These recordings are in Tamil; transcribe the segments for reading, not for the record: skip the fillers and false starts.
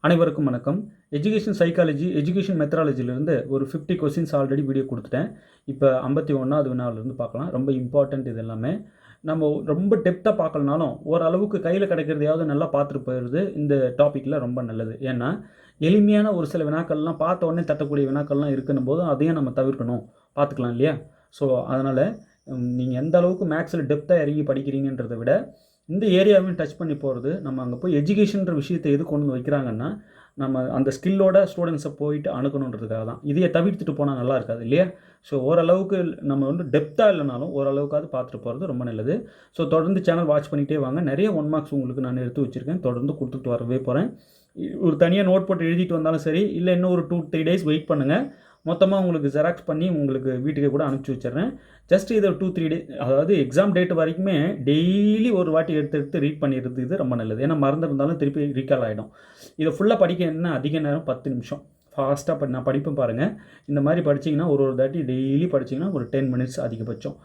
அனைவருக்கும் வணக்கம். எஜுகேஷன் சைக்காலஜி, எஜுகேஷன் மெத்தடாலஜிலிருந்து ஒரு 50 கொஸ்டின்ஸ் ஆல்ரெடி வீடியோ கொடுத்துட்டேன். இப்போ 51வது வினாவிலிருந்து பார்க்கலாம். ரொம்ப இம்பார்ட்டண்ட் இது எல்லாமே. நம்ம ரொம்ப டெப்த்தாக பார்க்கலனாலும் ஓரளவுக்கு கையில் கிடைக்கிறதையாவது நல்லா பார்த்துட்டு போயிடுறது இந்த டாப்பிக்கில் ரொம்ப நல்லது. ஏன்னா எளிமையான ஒரு சில வினாக்கள்லாம் பார்த்த உடனே தட்டக்கூடிய வினாக்கள்லாம் இருக்குன்னும் போது அதையும் நம்ம தவிர்க்கணும், பார்த்துக்கலாம் இல்லையா? ஸோ அதனால் நீங்கள் எந்த அளவுக்கு மேக்ஸில் டெப்த்தாக இறங்கி படிக்கிறீங்கன்றதை விட இந்த ஏரியாவையும் டச் பண்ணி போகிறது, நம்ம அங்கே போய் எஜுகேஷன்ற விஷயத்தை எது கொண்டு வந்து வைக்கிறாங்கன்னா நம்ம அந்த ஸ்கில்லோட ஸ்டூடெண்ட்ஸை போயிட்டு அணுகணுன்றதுக்காக தான். இதையை தவிர்த்துட்டு போனால் நல்லா இருக்காது இல்லையா? ஸோ ஓரளவுக்கு நம்ம வந்து டெப்த்தாக இல்லைனாலும் ஓரளவுக்காவது பார்த்துட்டு போகிறது ரொம்ப நல்லது. ஸோ தொடர்ந்து சேனல் வாட்ச் பண்ணிகிட்டே வாங்க. நிறைய 1 மார்க்ஸ் உங்களுக்கு நான் எடுத்து வச்சுருக்கேன், தொடர்ந்து கொடுத்துட்டு வரவே போகிறேன். ஒரு தனியாக நோட் போட்டு எழுதிட்டு வந்தாலும் சரி, இல்லை இன்னும் ஒரு 2-3 டேஸ் வெயிட் பண்ணுங்கள். மொத்தமாக உங்களுக்கு ஜெராக்ஸ் பண்ணி உங்களுக்கு வீட்டுக்கு கூட அனுப்பிச்சி வச்சிடுறேன். ஜஸ்ட் இதை 2-3 டே, அதாவது எக்ஸாம் டேட் வரைக்குமே டெய்லி ஒரு வாட்டி எடுத்து ரீட் பண்ணிடுறது இது ரொம்ப நல்லது. ஏன்னா மறந்துருந்தாலும் திருப்பி ரீகால் ஆகிடும். இதை ஃபுல்லாக படிக்க என்ன அதிக நேரம் 10 நிமிஷம் ஃபாஸ்ட்டாக நான் படிப்பேன் பாருங்கள். இந்த மாதிரி படிச்சிங்கன்னா ஒரு தாட்டி டெய்லி படிச்சிங்கன்னா ஒரு 10 மினிட்ஸ் அதிகபட்சம்.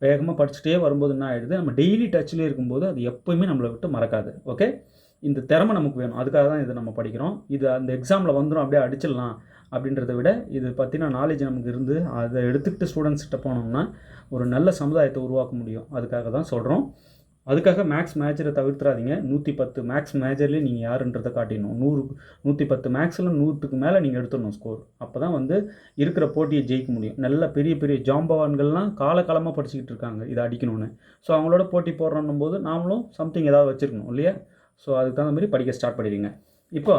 வேகமாக படிச்சுட்டே வரும்போது என்ன ஆகிடுது, நம்ம டெய்லி டச்சிலே இருக்கும்போது அது எப்போயுமே நம்மளை விட்டு மறக்காது. ஓகே, இந்த திறமை நமக்கு வேணும், அதுக்காக தான் இதை நம்ம படிக்கிறோம். இது அந்த எக்ஸாமில் வந்துடும் அப்படியே அடிச்சிடலாம் அப்படின்றத விட இது பற்றின நாலேஜ் நமக்கு இருந்து அதை எடுத்துக்கிட்டு ஸ்டூடெண்ட்ஸ்கிட்ட போனோம்னா ஒரு நல்ல சமுதாயத்தை உருவாக்க முடியும். அதுக்காக தான் சொல்கிறோம். அதுக்காக மேக்ஸ் மேஜரை தவிர்த்துறாதீங்க. 110 மேக்ஸ் மேஜர்லேயே நீங்கள் யாருன்றதை காட்டிடணும். 110 மேக்ஸில் 100க்கு மேலே நீங்கள் எடுத்துடணும் ஸ்கோர். அப்போ தான் வந்து இருக்கிற போட்டியை ஜெயிக்க முடியும். நல்ல பெரிய பெரிய ஜாம்பவான்கள்லாம் காலகாலமாக படிச்சுக்கிட்டு இருக்காங்க இதை அடிக்கணும்னு. ஸோ அவங்களோட போட்டி போடுறோன்னும் போது நாமளும் சம்திங் ஏதாவது வச்சுருக்கணும் இல்லையா? ஸோ அதுக்கு தகுந்த மாதிரி படிக்க ஸ்டார்ட் பண்ணிடுவீங்க. இப்போ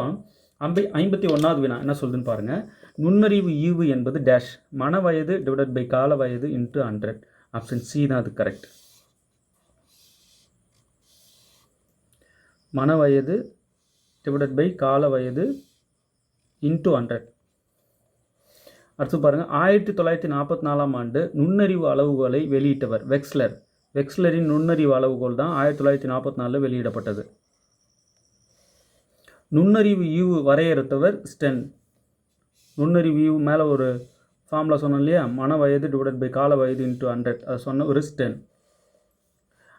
51வது வினா என்ன சொல்லுதுன்னு பாருங்கள். நுண்ணறிவு ஈவு என்பது டேஷ் மன வயது டிவைடட் பை கால வயது இன்ட்டு 100. ஆப்ஷன் சி தான் அது கரெக்ட். மன வயது டிவைடட் பை கால வயது இன்ட்டு 100. அடுத்து பாருங்கள், 1944ஆம் ஆண்டு நுண்ணறிவு அளவுகோலை வெளியிட்டவர் வெக்ஸ்லர். வெக்ஸ்லரின் நுண்ணறிவு அளவுகோல் தான் 1944 வெளியிடப்பட்டது. நுண்ணறிவு ஈவு வரையறுத்தவர் ஸ்டென். நுண்ணறிவு ஈவு மேலே ஒரு ஃபார்முலா சொன்னோம் இல்லையா, மன வயது டிவைடட் பை கால வயது இன்ட்டு 100, அது சொன்ன ஒரு ஸ்டென்.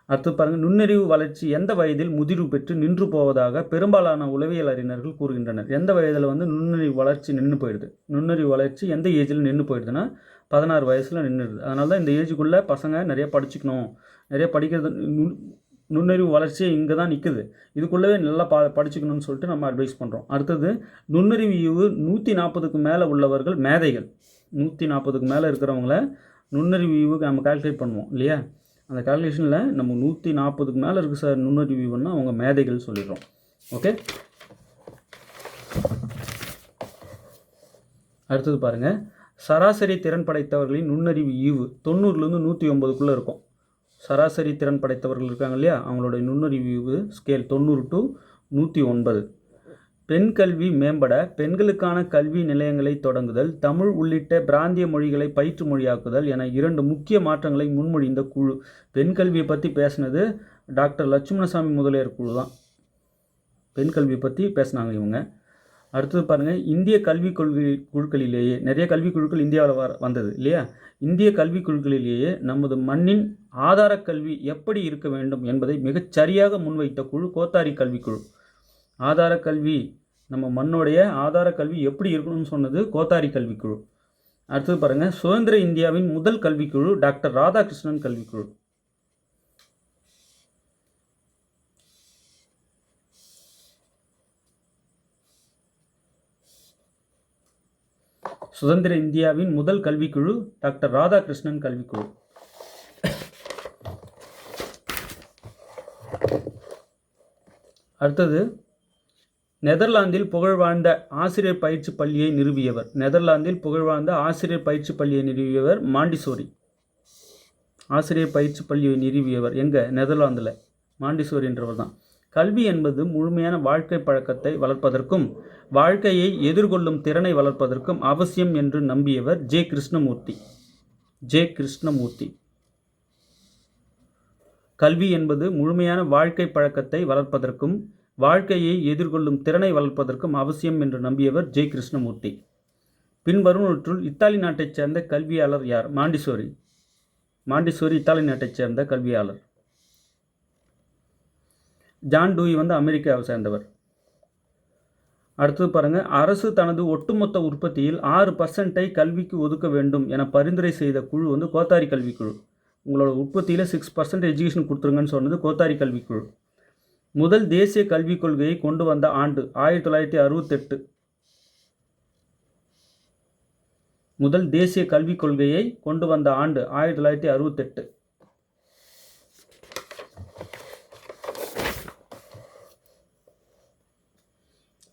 அடுத்து பாருங்கள், நுண்ணறிவு வளர்ச்சி எந்த வயதில் முதிர்வு பெற்று நின்று போவதாக பெரும்பாலான உளவியல் அறிஞர்கள் கூறுகின்றனர். எந்த வயதில் வந்து நுண்ணறிவு வளர்ச்சி நின்று போயிடுது, நுண்ணறிவு வளர்ச்சி எந்த ஏஜில் நின்று போயிடுதுன்னா 16 வயசில் நின்றுடுது. அதனால தான் இந்த ஏஜுக்குள்ளே பசங்க நிறைய படிச்சுக்கணும், நிறைய படிக்கிறது. நுண்ணறிவு வளர்ச்சி இங்கே தான் நிற்குது, இதுக்குள்ளவே நல்லா படிச்சுக்கணும்னு சொல்லிட்டு நம்ம அட்வைஸ் பண்ணுறோம். அடுத்தது, நுண்ணறிவு ஈவு 140க்கு மேலே உள்ளவர்கள் மேதைகள். 140க்கு மேலே இருக்கிறவங்கள நுண்ணறிவு ஈவுக்கு நம்ம கால்குலேட் பண்ணுவோம் இல்லையா? அந்த கால்குலேஷனில் நம்ம 140க்கு மேலே இருக்குது சார் நுண்ணறிவு ஈவுன்னா அவங்க மேதைகள் சொல்லிடுறோம். ஓகே, அடுத்தது பாருங்கள், சராசரி திறன் படைத்தவர்களின் நுண்ணறிவு ஈவு 90லேருந்து 109க்குள்ளே இருக்கும். சராசரி திறன் படைத்தவர்கள் இருக்காங்க இல்லையா, அவங்களோட நுண்ணறிவு ஸ்கேல் 90 to 109. பெண் கல்வி மேம்பட பெண்களுக்கான கல்வி நிலையங்களை தொடங்குதல், தமிழ் உள்ளிட்ட பிராந்திய மொழிகளை பயிற்று மொழியாக்குதல் என 2 முக்கிய மாற்றங்களை முன்மொழிந்த குழு. பெண் கல்வியை பற்றி பேசினது டாக்டர் லட்சுமணசாமி முதலியார் குழு தான். பெண் கல்வியை பற்றி பேசினாங்க இவங்க. அடுத்தது பாருங்கள், இந்திய கல்விக் குழுக்களிலேயே நிறைய கல்விக் குழுக்கள் இந்தியாவில் வந்தது இல்லையா? இந்திய கல்விக் குழுக்களிலேயே நமது மண்ணின் ஆதார கல்வி எப்படி இருக்க வேண்டும் என்பதை மிகச்சரியாக முன்வைத்த குழு கோத்தாரி கல்விக்குழு. ஆதார கல்வி, நம்ம மண்ணுடைய ஆதார கல்வி எப்படி இருக்கணும்னு சொன்னது கோத்தாரி கல்விக்குழு. அடுத்தது பாருங்கள், சுதந்திர இந்தியாவின் முதல் கல்விக்குழு டாக்டர் ராதாகிருஷ்ணன் கல்விக்குழு. சுதந்திர இந்தியாவின் முதல் கல்விக்குழு டாக்டர் ராதாகிருஷ்ணன் கல்விக்குழு. அடுத்தது, நெதர்லாந்தில் புகழ்வாழ்ந்த ஆசிரியர் பயிற்சி பள்ளியை நிறுவியவர். நெதர்லாந்தில் புகழ்வாழ்ந்த ஆசிரியர் பயிற்சி பள்ளியை நிறுவியவர் மாண்டிசோரி. ஆசிரியர் பயிற்சி பள்ளியை நிறுவியவர் எங்கே? நெதர்லாந்தில் மாண்டிசோரின்றவர் தான். கல்வி என்பது முழுமையான வாழ்க்கை பழக்கத்தை வளர்ப்பதற்கும் வாழ்க்கையை எதிர்கொள்ளும் திறனை வளர்ப்பதற்கும் அவசியம் என்று நம்பியவர் ஜே. கிருஷ்ணமூர்த்தி. கல்வி என்பது முழுமையான வாழ்க்கை பழக்கத்தை வளர்ப்பதற்கும் வாழ்க்கையை எதிர்கொள்ளும் திறனை வளர்ப்பதற்கும் அவசியம் என்று நம்பியவர் ஜே. கிருஷ்ணமூர்த்தி. பின்வருவனற்றுள் இத்தாலி நாட்டைச் சேர்ந்த கல்வியாளர் யார்? மாண்டிசோரி. இத்தாலி நாட்டைச் சேர்ந்த கல்வியாளர். ஜான் டூயி வந்து அமெரிக்காவை சேர்ந்தவர். அடுத்தது பாருங்கள், அரசு தனது ஒட்டுமொத்த உற்பத்தியில் 6% கல்விக்கு ஒதுக்க வேண்டும் என பரிந்துரை செய்த குழு வந்து கோத்தாரி கல்விக்குழு. உங்களோட உற்பத்தியில் 6% எஜுகேஷன் கொடுத்துருங்கன்னு சொன்னது கோத்தாரி கல்விக்குழு. முதல் தேசிய கல்விக் கொள்கையை கொண்டு வந்த ஆண்டு 1968. முதல் தேசிய கல்விக் கொள்கையை கொண்டு வந்த ஆண்டு 1968.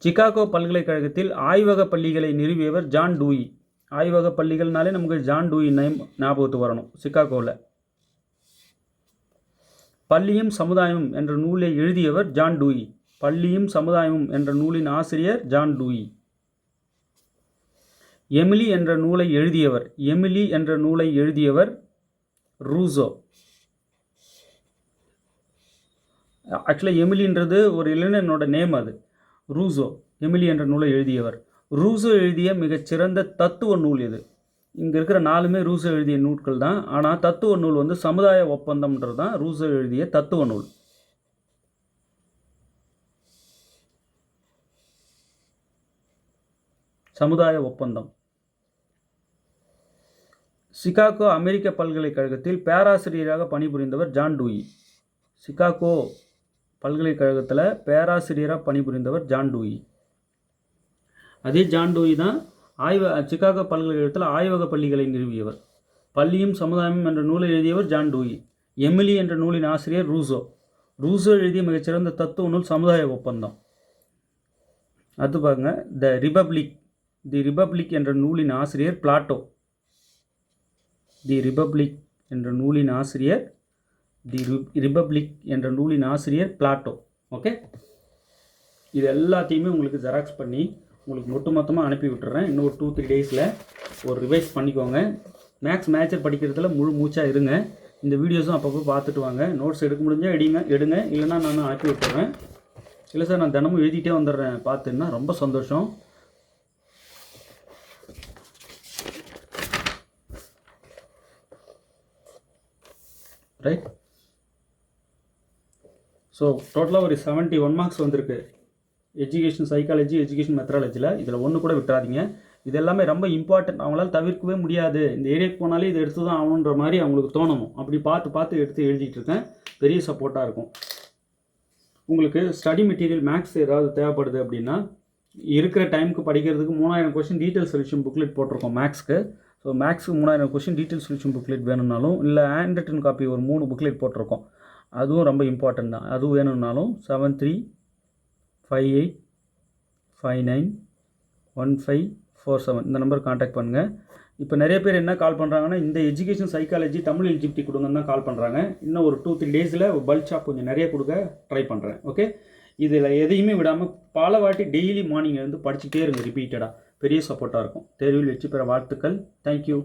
சிகாகோ பல்கலைக்கழகத்தில் ஆய்வக பள்ளிகளை நிறுவியவர் ஜான் டூயி. ஆய்வக பள்ளிகள்னாலே நமக்கு ஜான் டூயி நேம் ஞாபகத்துக்கு வரணும். சிகாகோவில் பள்ளியும் சமுதாயமும் என்ற நூலை எழுதியவர் ஜான் டூயி. பள்ளியும் சமுதாயமும் என்ற நூலின் ஆசிரியர் ஜான் டூயி. எமிலி என்ற நூலை எழுதியவர் ரூசோ. ஆக்சுவலாக எமிலின்றது ஒரு இளைஞனோட நேம், அது ரூசோ. எமிலி என்ற நூலை எழுதியவர். ரூசோ எழுதிய மிகச்சிறந்த தத்துவ நூல் எது? இங்கே இருக்கிற 4மே ரூசோ எழுதிய நூல்கள் தான். ஆனால் தத்துவ நூல் வந்து சமுதாய ஒப்பந்தம்ன்றது தான் ரூசோ எழுதிய தத்துவ நூல். சமுதாய ஒப்பந்தம். சிகாகோ அமெரிக்க பல்கலைக்கழகத்தில் பேராசிரியராக பணிபுரிந்தவர் ஜான் டூயி. சிகாகோ பல்கலைக்கழகத்தில் பேராசிரியராக பணிபுரிந்தவர் ஜான் டூயி. அதே ஜான் டூயி தான் சிகாகோ பல்கலைக்கழகத்தில் ஆய்வக பள்ளிகளை நிறுவியவர். பள்ளியும் சமுதாயமும் என்ற நூலை எழுதியவர் ஜான் டூயி. எமிலி என்ற நூலின் ஆசிரியர் ரூசோ. ரூசோ எழுதிய மிகச்சிறந்த தத்துவ நூல் சமுதாய ஒப்பந்தம். அது பாருங்க, தி ரிபப்ளிக் என்ற நூலின் ஆசிரியர் பிளாட்டோ. தி ரிபப்ளிக் என்ற நூலின் ஆசிரியர் பிளாட்டோ. ஓகே, இது எல்லாத்தையுமே உங்களுக்கு ஜெராக்ஸ் பண்ணி உங்களுக்கு ஒட்டுமொத்தமாக அனுப்பி விட்டுறேன். இன்னும் 2-3 டேஸில் ஒரு ரிவைஸ் பண்ணிக்கோங்க. மேக்ஸ் மேஜர் படிக்கிறதுல முழு மூச்சாக இருங்க. இந்த வீடியோஸும் அப்பப்போ பார்த்துட்டு வாங்க. நோட்ஸ் எடுக்க முடிஞ்சால் எடுங்க, இல்லைனா நான் அனுப்பி விட்டுறேன். இல்லை சார், நான் தினமும் எழுதிட்டே வந்துடுறேன் பார்த்துன்னா ரொம்ப சந்தோஷம். ரைட். ஸோ டோட்டலாக ஒரு 71 மார்க்ஸ் வந்திருக்கு எஜுகேஷன் சைக்காலஜி, எஜுகேஷன் மெத்தடாலஜியில். இதில் ஒன்று கூட விட்டுறாதீங்க. இது எல்லாமே ரொம்ப இம்பார்ட்டன்ட். அவங்களால தவிர்க்கவே முடியாது. இந்த ஏரியாவுக்கு போனாலே இதை எடுத்து தான் ஆகணுன்ற மாதிரி அவங்களுக்கு தோணணும். அப்படி பார்த்து எடுத்து எழுதிட்டு இருக்கேன். பெரிய சப்போர்ட்டாக இருக்கும். உங்களுக்கு ஸ்டடி மெட்டீரியல் மேக்ஸ் ஏதாவது தேவைப்படுது அப்படின்னா இருக்கிற டைமுக்கு படிக்கிறதுக்கு 3000 கொஸ்டின் டீட்டெயில் சொல்யூஷன் புக்லெட் போட்டிருக்கோம் மேக்ஸ்க்கு. ஸோ மேக்ஸுக்கு 3000 கொஸ்டின் டீட்டெயில் சொல்யூஷன் புக்லெட் வேணும்னாலும், இல்லை ஹேண்ட் ரிட்டன் காப்பி ஒரு 3 புக்லெட் போட்டிருக்கோம், அதுவும் ரொம்ப இம்பார்ட்டன்ட் தான். அதுவும் வேணும்னாலும் 7358591547 இந்த நம்பர் காண்டாக்ட் பண்ணுங்கள். இப்போ நிறைய பேர் என்ன கால் பண்ணுறாங்கன்னா, இந்த எஜுகேஷன் சைக்காலஜி தமிழ் எலிஜிபிலிட்டி கொடுங்கன்னு தான் கால் பண்ணுறாங்க. இன்னும் ஒரு 2-3 டேஸில் பல்க் ஷாப் கொஞ்சம் நிறைய கொடுக்க ட்ரை பண்ணுறேன். ஓகே, இதில் எதையுமே விடாமல் பல வாட்டி டெய்லி மார்னிங் வந்து படிச்சுட்டே இருங்க ரிப்பீட்டடாக. பெரிய சப்போர்ட்டாக இருக்கும். தேர்வில் வெற்றி பெற வாழ்த்துக்கள். தேங்க்யூ.